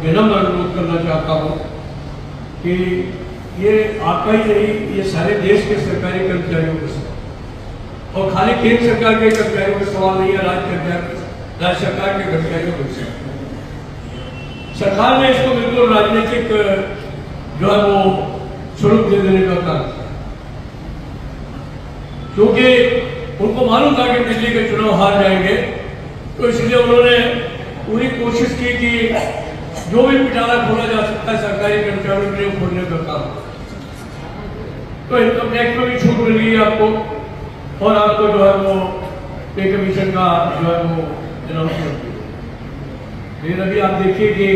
विनम्र अनुरोध करना चाहता हूँ कि ये आपका ही नहीं, ये सारे देश के सरकारी कर्मचारियों का सवाल, और खाली केंद्र सरकार के कर्मचारियों का सवाल नहीं है, राज्य सरकार के कर्मचारियों का सवाल। सरकार ने इसको बिल्कुल राजनीतिक जो है वो स्वरूप दे देने का काम, क्योंकि उनको मालूम था कि दिल्ली के चुनाव हार जाएंगे, तो इसलिए उन्होंने पूरी कोशिश की कि जो भी पिटारा खोला जा सकता है सरकारी कर्मचारियों के लिए खोलने का काम। तो इनकम टैक्स में भी छूट मिल गई आपको, और आपको जो है वो पे कमीशन का जो है वो अनाउंसमेंट। लेकिन अभी आप देखिए कि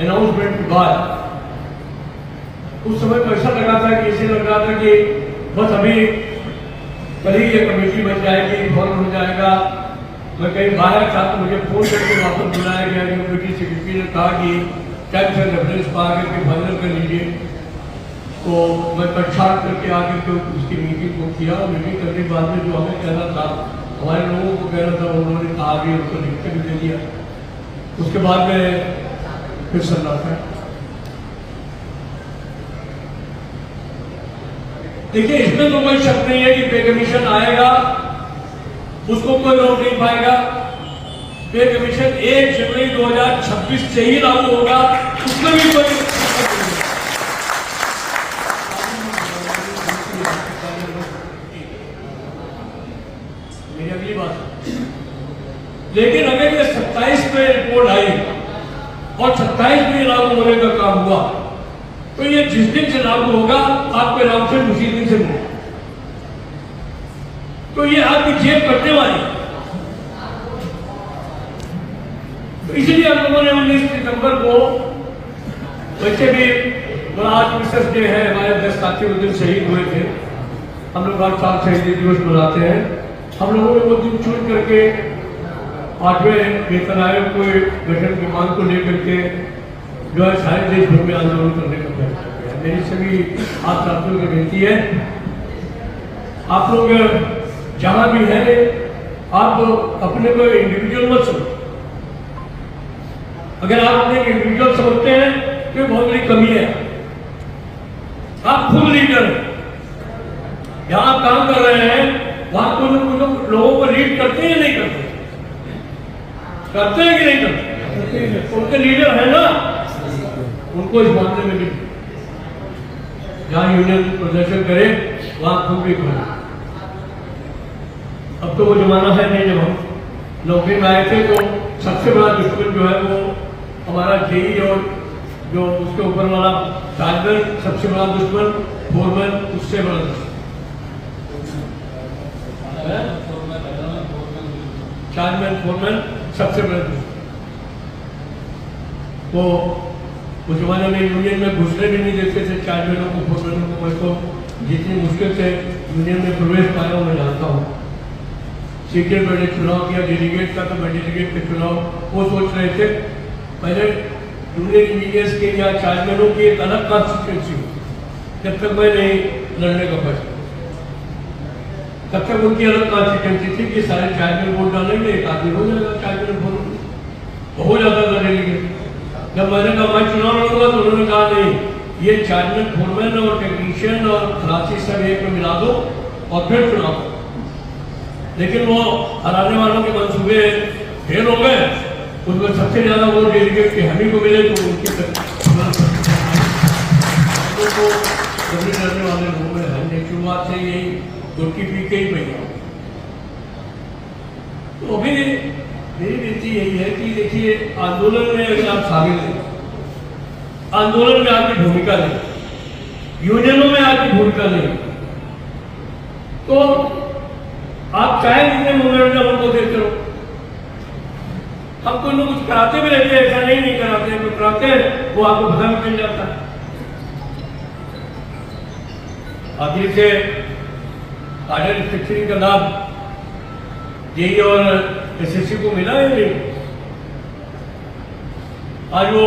अनाउंसमेंट के बाद उस समय तो ऐसा लगा था कि ऐसे लग रहा था कि बस अभी कल ही ये कमेटी बन जाएगी, फॉर्म हो जाएगा। मैं कहीं बाहर था तो मुझे फोन करके वापस बुलाया गया, यूनिवर्सिटी सेक्रेटरी ने कहा कि टाइम से रेफरेंस पा करके फाइनल कर लीजिए। तो मैं कक्षाट करके आगे तो उसकी मीटिंग को किया, और मीटिंग करने के बाद में जो हमें कहना था, हमारे लोगों को कहना था, उन्होंने कहा भी, उनको लिख के भी दे दिया। उसके बाद में फिर सन्नाटा। देखिए, इसमें तो कोई शक नहीं है कि पे कमीशन आएगा, उसको कोई रोक नहीं पाएगा। पे कमीशन 1 जनवरी 2026 से ही लागू होगा, उसमें भी कोई। मेरी अगली बात, लेकिन अगर ये 27 में रिपोर्ट आई और 27 में लागू होने का काम हुआ, तो ये जिस दिन से लागू होगा आपके नाम से उसी दिन से मिलेगा, तो ये आपकी जेब कटने वाली है। तो इसलिए हम लोगों ने 19 सितंबर को, वैसे भी आज मिसर्स डे है, हमारे 10 साथी उस दिन शहीद हुए थे, हम लोग हर साल शहीदी दिवस मनाते हैं। हम लोगों ने वो दिन चुन करके 8वें वेतन आयोग को गठन की मांग को लेकर के जो है सारे देश भर में आंदोलन करने का फैसला किया। मेरी सभी आप साथियों की विनती है, आप लोग जहां भी है, आप अपने को इंडिविजुअल मत समझो। अगर आप अपने इंडिविजुअल समझते हैं तो बहुत बड़ी कमी है। आप खुद लीडर हैं, जहां आप काम कर रहे हैं वहां कुछ लोगों को लीड करते हैं या नहीं करते? करते हैं कि नहीं करते? उनके लीडर है ना, उनको इस मामले में भी जहां यूनियन प्रदर्शन करे वहां खुद भी करें। अब तो वो जमाना है नहीं, जब हम नौकरी में आए थे तो सबसे बड़ा दुश्मन जो है वो हमारा जेई, और जो उसके ऊपर वाला चार्जर सबसे बड़ा दुश्मन, फोरमैन उससे बड़ा दुश्मन, चार्जमैन फोरमैन सबसे बड़ा दुश्मन। तो उस जमाने में यूनियन में घुसने भी नहीं देते थे चार्जमैनों को, फोरमैनों को। मैं तो जितनी मुश्किल से यूनियन में प्रवेश पाया हूँ मैं जानता हूँ। सीक्रेट मैंने चुनाव किया डेलीगेट का, तो मैं डेलीगेट के चुनाव वो सोच रहे थे पहले यूनियन इंजीनियर्स के या चार्जमैनों की एक अलग कॉन्स्टिट्यूंसी हो, जब तक मैं नहीं लड़ने का फैसला, तब तक उनकी अलग कॉन्स्टिट्यूंसी थी कि सारे चार्जमैन वोट डालेंगे, एक आदमी हो जाएगा चार्जमैन फोरमैन, हो जाता था डेलीगेट। जब मैंने कहा मैं चुनाव लड़ूंगा तो उन्होंने कहा नहीं, ये चार्जमैन फोरमैन और टेक्नीशियन और खलासी सब एक में मिला दो और फिर चुनाव। लेकिन वो हराने वालों के मंसूबे फेल हो गए, उसमें सबसे ज्यादा वोट डेलीगेट के हमी को मिले, तो उनके डरने वाले लोगों में हमने शुरुआत से यही गुटकी पी के ही पैदा। तो अभी मेरी विनती यही है कि देखिए, आंदोलन में अगर आप शामिल हैं, आंदोलन में आपकी भूमिका नहीं, यूनियनों में आपकी भूमिका नहीं, तो आप चाहे जितने मनोरंजन हमको देते हो, हम कोई लोग कुछ कराते भी रहते हैं, ऐसा नहीं कराते, तो कराते हैं वो आपको पता भी चल जाता है। आखिर से आर्डर रिस्ट्रिक्शन का लाभ जेई और एसएससी को मिला है नहीं। आज वो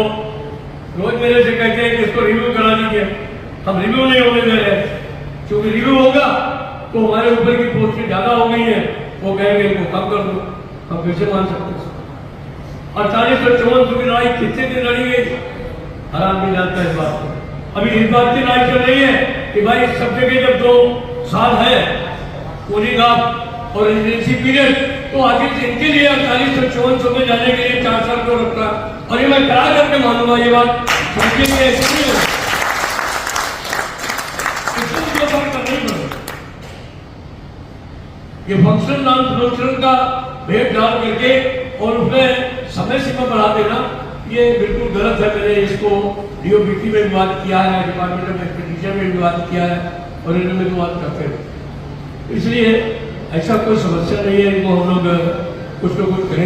रोज मेरे से कहते हैं कि इसको रिव्यू करा दीजिए, हम रिव्यू नहीं होने दे रहे, क्योंकि रिव्यू होगा तो हमारे ऊपर की पोस्टें ज्यादा हो गई हैं, वो कहेंगे इनको कम कर दो, हम कैसे मान सकते हैं? 4854 की लड़ाई कितने दिन लड़ी गई, हर आदमी जानता है इस बात को। अभी इस बात की लड़ाई चल रही है कि भाई सब जगह जब 2 साल है कूलिंग ऑफ और रेजिडेंसी पीरियड, तो आगे इनके लिए 4854 में जाने के लिए 4 साल को रखा। और ये मैं करा करके मानूंगा ये बात समझेंगे ऐसे नहीं हो, ये फंक्शन नॉन फंक्शन का भेद डाल करके और उसमें समय सीमा बढ़ा देना ये बिल्कुल गलत है। मैंने इसको डीओबीटी में भी बात किया है, डिपार्टमेंट ऑफ एक्सपेंडिचर में भी बात किया है और इनमें भी बात करते हैं। इसलिए ऐसा कोई समस्या नहीं है, इनको हम लोग कुछ ना कुछ करेंगे।